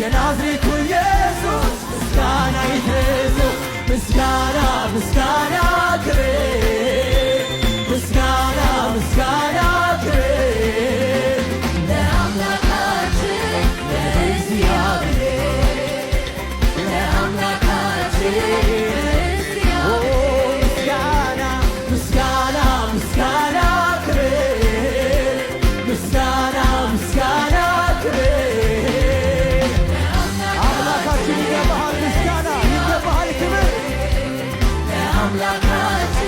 የናዝሬቱ ኢየሱስ ምስጋና ይድረሰው ምስጋና ምስጋና ክብር ምስጋና ምስጋና ክብር ለአምላካችን ለእግዚአብሔር ለአምላካችን ምስጋና ምስጋና ምስጋና ክብር ምስጋና ምስጋና ክብር አምላካችን ይገባሃል ምስጋና ይገባሃል ክብር ለአምላካችን